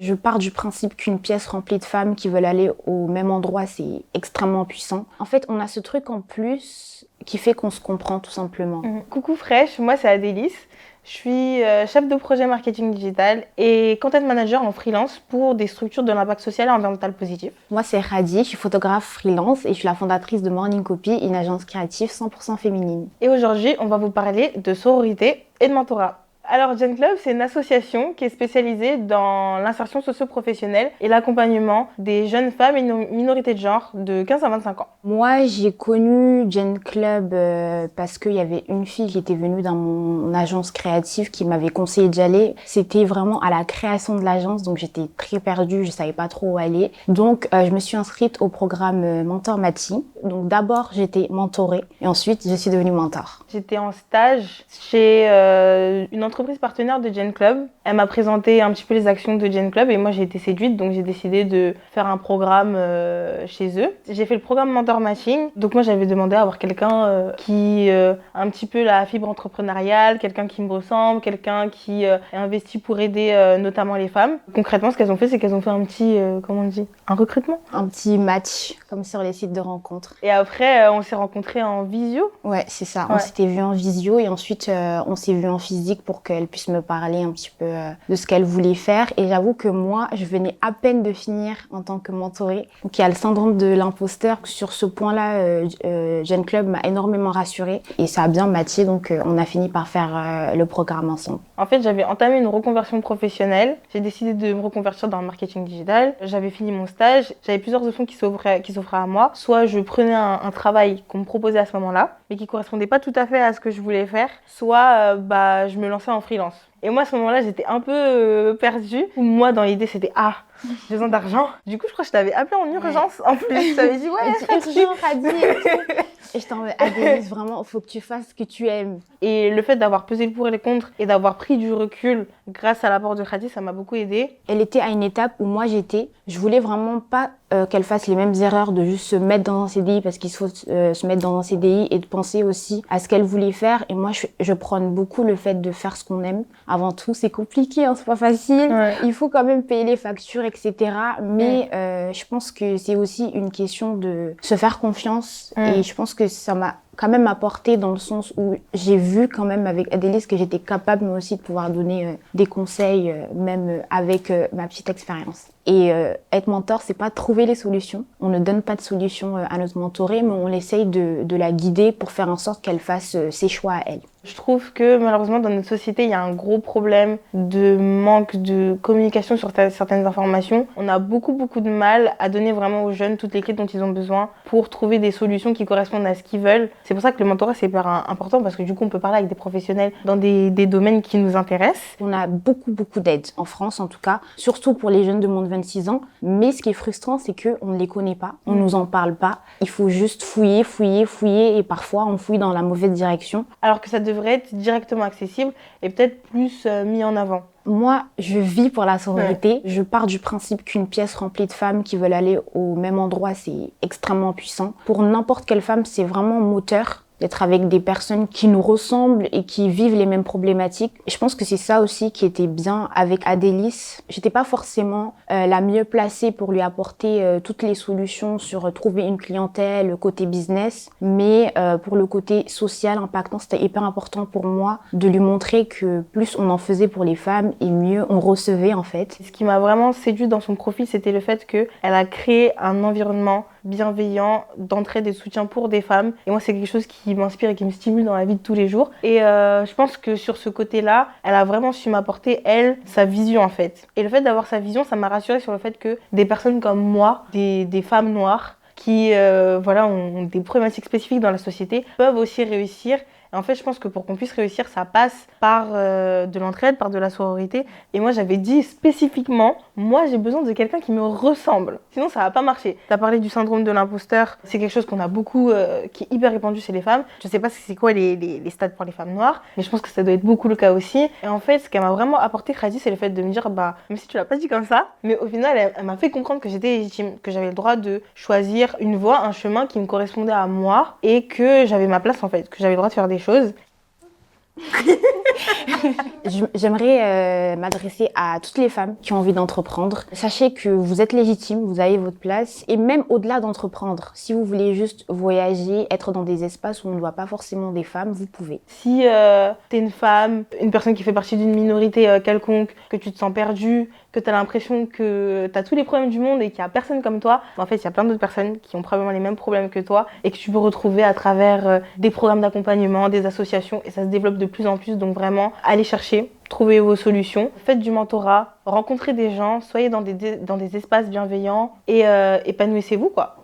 Je pars du principe qu'une pièce remplie de femmes qui veulent aller au même endroit, c'est extrêmement puissant. En fait, on a ce truc en plus qui fait qu'on se comprend tout simplement. Coucou fraîche, moi c'est Adélis. Je suis chef de projet marketing digital et content manager en freelance pour des structures de l'impact social et environnemental positif. Moi, c'est Radi, je suis photographe freelance et je suis la fondatrice de Morning Copy, une agence créative 100% féminine. Et aujourd'hui, on va vous parler de sororité et de mentorat. Alors, Gen Club, c'est une association qui est spécialisée dans l'insertion socio-professionnelle et l'accompagnement des jeunes femmes et minorités de genre de 15 à 25 ans. Moi, j'ai connu Gen Club parce qu'il y avait une fille qui était venue dans mon agence créative qui m'avait conseillé d'y aller. C'était vraiment à la création de l'agence, donc j'étais très perdue, je savais pas trop où aller. Donc, je me suis inscrite au programme Mentor Mati. Donc, d'abord, j'étais mentorée et ensuite, je suis devenue mentor. J'étais en stage chez une entreprise partenaire de Gen Club. Elle m'a présenté un petit peu les actions de Gen Club et moi j'ai été séduite, donc j'ai décidé de faire un programme chez eux. J'ai fait le programme Mentor Matching, donc moi j'avais demandé à avoir quelqu'un qui a un petit peu la fibre entrepreneuriale, quelqu'un qui me ressemble, quelqu'un qui est investi pour aider notamment les femmes. Concrètement, ce qu'elles ont fait, c'est qu'elles ont fait un petit, comment on dit, un recrutement. Un petit match, comme sur les sites de rencontres. Et après, on s'est rencontrés en visio. Ouais, c'est ça. Ouais. On s'était vu en visio et ensuite on s'est vu en physique pour qu'elle puisse me parler un petit peu de ce qu'elle voulait faire. Et j'avoue que moi, je venais à peine de finir en tant que mentorée. Donc il y a le syndrome de l'imposteur. Sur ce point-là, Gen Club m'a énormément rassurée et ça a bien matché. Donc on a fini par faire le programme ensemble. En fait, j'avais entamé une reconversion professionnelle. J'ai décidé de me reconvertir dans le marketing digital. J'avais fini mon stage. J'avais plusieurs options qui s'offraient à moi. Soit je prenais un travail qu'on me proposait à ce moment-là, mais qui correspondait pas tout à fait à ce que je voulais faire. Soit je me lançais en freelance. Et moi, à ce moment-là, j'étais un peu perdue. Moi, dans l'idée, c'était j'ai besoin d'argent. Du coup, je crois que je t'avais appelé en urgence. En plus, je t'avais dit urgent, Radi et tout. Et je t'en veux, Adélis, vraiment, il faut que tu fasses ce que tu aimes. Et le fait d'avoir pesé le pour et le contre et d'avoir pris du recul grâce à l'apport de Khadi, ça m'a beaucoup aidée. Elle était à une étape où moi j'étais. Je voulais vraiment pas qu'elle fasse les mêmes erreurs de juste se mettre dans un CDI parce qu'il faut se mettre dans un CDI et de penser aussi à ce qu'elle voulait faire. Et moi, je prône beaucoup le fait de faire ce qu'on aime. Avant tout, c'est compliqué, hein, c'est pas facile. Ouais. Il faut quand même payer les factures, etc. Mais je pense que c'est aussi une question de se faire confiance. Et je pense que ça m'a quand même apporté dans le sens où j'ai vu quand même avec Adélis que j'étais capable moi aussi de pouvoir donner des conseils même avec ma petite expérience. Et être mentor, c'est pas trouver les solutions. On ne donne pas de solution à notre mentorée, mais on essaye de la guider pour faire en sorte qu'elle fasse ses choix à elle. Je trouve que malheureusement dans notre société, il y a un gros problème de manque de communication sur certaines informations. On a beaucoup de mal à donner vraiment aux jeunes toutes les clés dont ils ont besoin pour trouver des solutions qui correspondent à ce qu'ils veulent. C'est pour ça que le mentorat c'est hyper important parce que du coup on peut parler avec des professionnels dans des domaines qui nous intéressent. On a beaucoup d'aide en France en tout cas, surtout pour les jeunes de moins de 26 ans. Mais ce qui est frustrant, c'est qu'on ne les connaît pas, on ne nous en parle pas. Il faut juste fouiller et parfois on fouille dans la mauvaise direction. Alors que ça devrait être directement accessible et peut-être plus mis en avant. Moi, je vis pour la sororité. Ouais. Je pars du principe qu'une pièce remplie de femmes qui veulent aller au même endroit, c'est extrêmement puissant. Pour n'importe quelle femme, c'est vraiment moteur d'être avec des personnes qui nous ressemblent et qui vivent les mêmes problématiques. Et je pense que c'est ça aussi qui était bien avec Adélis. J'étais pas forcément la mieux placée pour lui apporter toutes les solutions sur trouver une clientèle, le côté business, mais pour le côté social impactant, c'était hyper important pour moi de lui montrer que plus on en faisait pour les femmes et mieux on recevait en fait. Ce qui m'a vraiment séduit dans son profil, c'était le fait qu'elle a créé un environnement bienveillant, d'entraide et de soutien pour des femmes. Et moi, c'est quelque chose qui m'inspire et qui me stimule dans la vie de tous les jours. Et je pense que sur ce côté-là, elle a vraiment su m'apporter, elle, sa vision en fait. Et le fait d'avoir sa vision, ça m'a rassurée sur le fait que des personnes comme moi, des femmes noires, qui ont des problématiques spécifiques dans la société, peuvent aussi réussir. Et en fait, je pense que pour qu'on puisse réussir, ça passe par de l'entraide, par de la sororité. Et moi, j'avais dit spécifiquement, moi, j'ai besoin de quelqu'un qui me ressemble. Sinon, ça va pas marcher. Tu as parlé du syndrome de l'imposteur. C'est quelque chose qu'on a beaucoup, qui est hyper répandu chez les femmes. Je sais pas si c'est quoi les stades pour les femmes noires, mais je pense que ça doit être beaucoup le cas aussi. Et en fait, ce qu'elle m'a vraiment apporté, Khadi, c'est le fait de me dire, même si tu l'as pas dit comme ça, mais au final, elle m'a fait comprendre que j'étais légitime, que j'avais le droit de choisir une voie, un chemin qui me correspondait à moi et que j'avais ma place en fait, que j'avais le droit de faire des choses. J'aimerais m'adresser à toutes les femmes qui ont envie d'entreprendre. Sachez que vous êtes légitime, vous avez votre place. Et même au-delà d'entreprendre, si vous voulez juste voyager, être dans des espaces où on ne voit pas forcément des femmes, vous pouvez. Si t'es une femme, une personne qui fait partie d'une minorité quelconque, que tu te sens perdue, que t'as l'impression que t'as tous les problèmes du monde et qu'il y a personne comme toi, en fait, il y a plein d'autres personnes qui ont probablement les mêmes problèmes que toi et que tu peux retrouver à travers des programmes d'accompagnement, des associations, et ça se développe de plus en plus. Donc vraiment, allez chercher, trouvez vos solutions, faites du mentorat, rencontrez des gens, soyez dans des espaces bienveillants et épanouissez-vous, quoi.